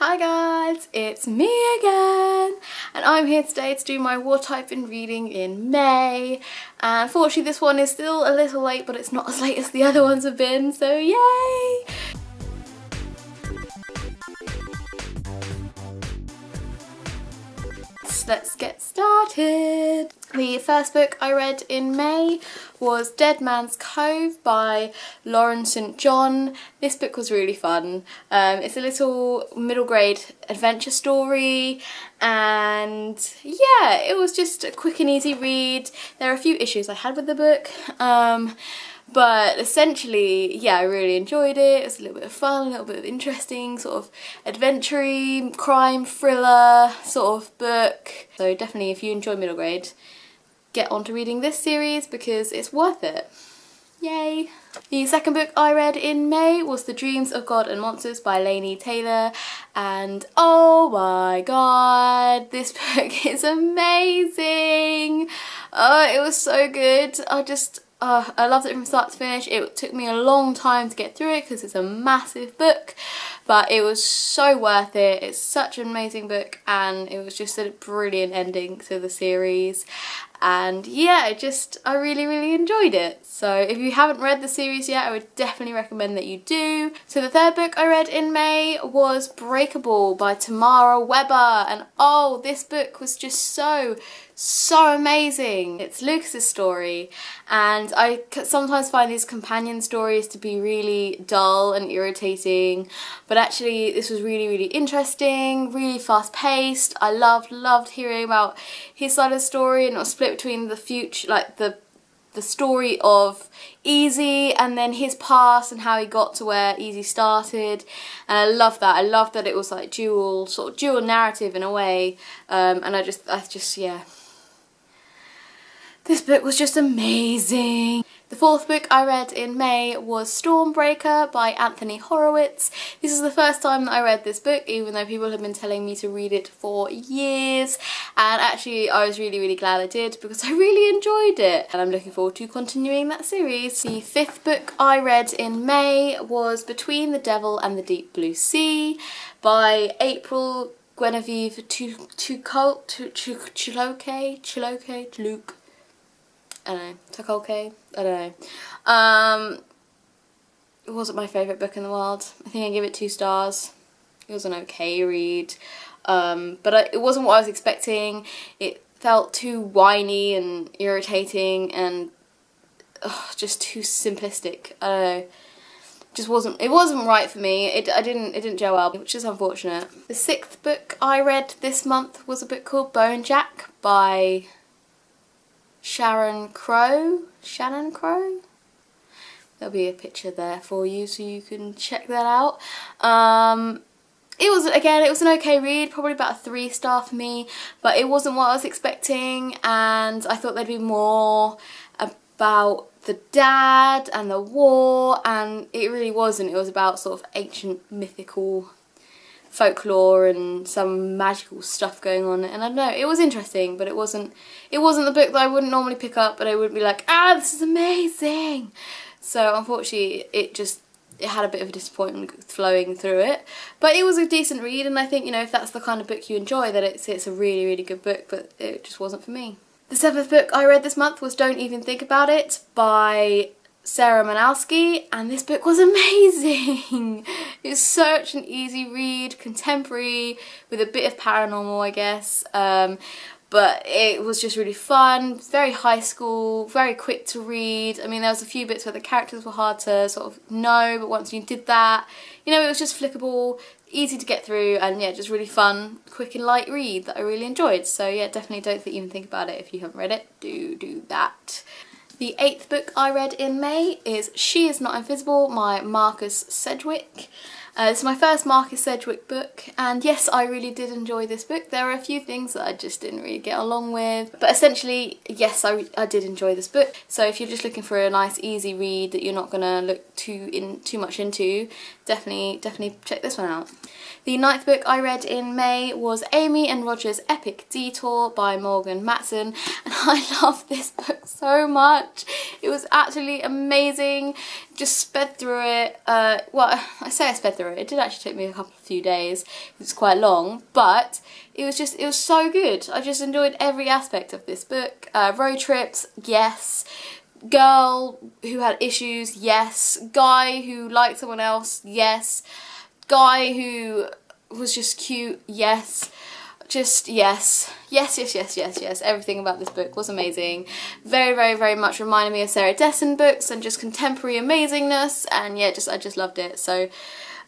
Hi guys, it's me again, and I'm here today to do my what I've been reading in May. And unfortunately this one is still a little late, but it's not as late as the other ones have been, so yay! Let's get started. The first book I read in May was Dead Man's Cove by Lauren St. John. This book was really fun. It's a little middle grade adventure story, and yeah, it was just a quick and easy read. There are a few issues I had with the book, but essentially, yeah, I really enjoyed it. It was a little bit of fun, a little bit of interesting, sort of adventure-y, crime thriller sort of book. So definitely, if you enjoy middle grade, get on to reading this series because it's worth it. Yay! The second book I read in May was The Dreams of God and Monsters by Laini Taylor, and oh my god, this book is amazing! It was so good. I loved it from start to finish. It took me a long time to get through it because it's a massive book, but it was so worth it. It's such an amazing book, and it was just a brilliant ending to the series. And yeah, I really enjoyed it. So if you haven't read the series yet, I would definitely recommend that you do. So the third book I read in May was Breakable by Tamara Webber, and oh, this book was just so amazing. It's Lucas's story, and I sometimes find these companion stories to be really dull and irritating, but actually this was really interesting, really fast paced. I loved hearing about his side of the story, and it was split between the future, like the story of Easy and then his past and how he got to where Easy started, and I love that. I love that it was like dual narrative in a way, and I just yeah. This book was just amazing. The fourth book I read in May was Stormbreaker by Anthony Horowitz. This is the first time that I read this book, even though people have been telling me to read it for years. And actually I was really glad I did because I really enjoyed it. And I'm looking forward to continuing that series. The fifth book I read in May was Between the Devil and the Deep Blue Sea by April Guinevere Chloke. I don't know, Takolke? I don't know. It wasn't my favourite book in the world. I think I gave it 2 stars. It was an okay read. But it wasn't what I was expecting. It felt too whiny and irritating and just too simplistic. I don't know. It wasn't right for me. It didn't gel well, which is unfortunate. The sixth book I read this month was a book called Bone Jack by Shannon Crow. There'll be a picture there for you so you can check that out. It was an okay read, probably about a 3-star for me, but it wasn't what I was expecting, and I thought there'd be more about the dad and the war, and it really wasn't. It was about sort of ancient mythical folklore and some magical stuff going on, and I don't know, it was interesting, but it wasn't the book that I wouldn't normally pick up, but I would be like, this is amazing. So unfortunately it had a bit of a disappointment flowing through it, but it was a decent read, and I think, you know, if that's the kind of book you enjoy, then it's a really good book, but it just wasn't for me. The seventh book I read this month was Don't Even Think About It by Sarah Manalski, and this book was amazing. It's such an easy read, contemporary with a bit of paranormal, I guess, but it was just really fun, very high school, very quick to read. I mean, there was a few bits where the characters were hard to sort of know, but once you did that, you know, it was just flickable, easy to get through, and yeah, just really fun, quick and light read that I really enjoyed. So yeah, definitely don't even think about it if you haven't read it. Do that. The eighth book I read in May is She Is Not Invisible by Marcus Sedgwick. It's my first Marcus Sedgwick book, and yes, I really did enjoy this book. There are a few things that I just didn't really get along with, but essentially, yes, I did enjoy this book. So if you're just looking for a nice, easy read that you're not going to look too much into, definitely check this one out. The ninth book I read in May was Amy and Roger's Epic Detour by Morgan Matson, and I love this book so much. It It was absolutely amazing. Just sped through it. Well, I say I sped through it. It did actually take me a few days. It's quite long, but it was so good. I just enjoyed every aspect of this book. Road trips, yes. Girl who had issues, yes. Guy who liked someone else, yes. Guy who was just cute, yes. Just yes. Yes. Everything about this book was amazing. Very, very, very much reminded me of Sarah Dessen books and just contemporary amazingness, and yeah, I just loved it. So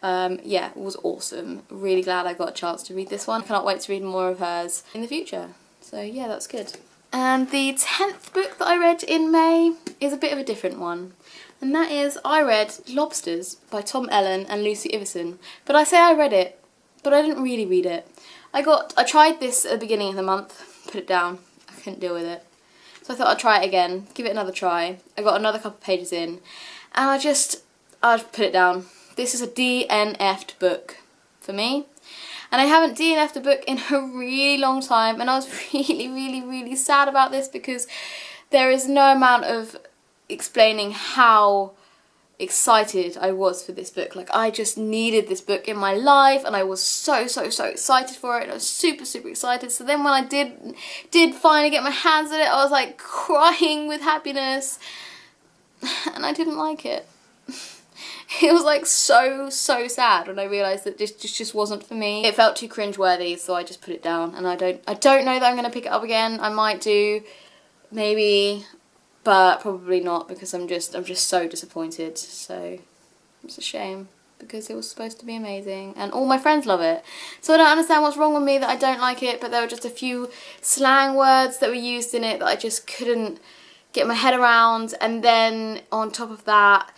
yeah, it was awesome. Really glad I got a chance to read this one. Cannot wait to read more of hers in the future. So yeah, that's good. And the 10th book that I read in May is a bit of a different one. And that is, I read Lobsters by Tom Ellen and Lucy Iverson. But I say I read it, but I didn't really read it. I tried this at the beginning of the month, put it down. I couldn't deal with it. So I thought I'd try it again, give it another try. I got another couple of pages in, and I'd put it down. This is a DNF'd book for me. And I haven't DNF'd a book in a really long time, and I was really, really, really sad about this because there is no amount of explaining how excited I was for this book. Like, I just needed this book in my life, and I was so excited for it, and I was super excited. So then when I did finally get my hands on it, I was like crying with happiness, and I didn't like it. It was like so sad when I realised that this just wasn't for me. It felt too cringeworthy, so I just put it down, and I don't know that I'm going to pick it up again. I might do, maybe, but probably not, because I'm just so disappointed. So it's a shame, because it was supposed to be amazing and all my friends love it. So I don't understand what's wrong with me that I don't like it, but there were just a few slang words that were used in it that I just couldn't get my head around, and then on top of that,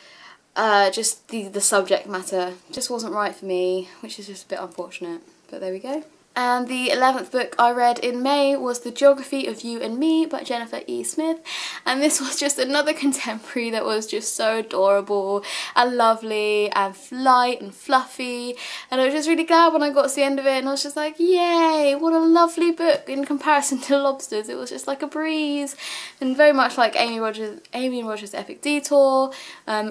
just the subject matter just wasn't right for me, which is just a bit unfortunate, but there we go. And the 11th book I read in May was The Geography of You and Me by Jennifer E. Smith, and this was just another contemporary that was just so adorable and lovely and light and fluffy, and I was just really glad when I got to the end of it, and I was just like, yay, what a lovely book in comparison to Lobsters. It was just like a breeze, and very much like Amy and Roger's Epic Detour. I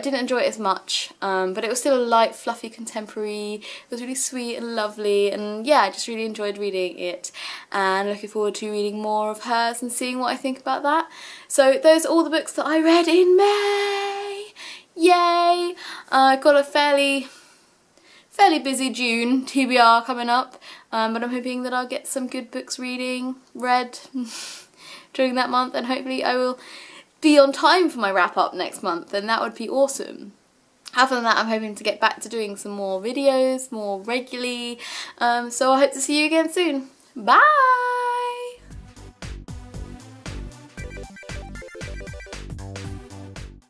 didn't enjoy it as much, but it was still a light, fluffy contemporary. It was really sweet and lovely, and yeah, I just really enjoyed reading it, and looking forward to reading more of hers and seeing what I think about that. So those are all the books that I read in May. Yay! I've got a fairly busy June TBR coming up, but I'm hoping that I'll get some good books read during that month, and hopefully I will be on time for my wrap up next month, and that would be awesome. Other than that, I'm hoping to get back to doing some more videos more regularly, so I hope to see you again soon. Bye!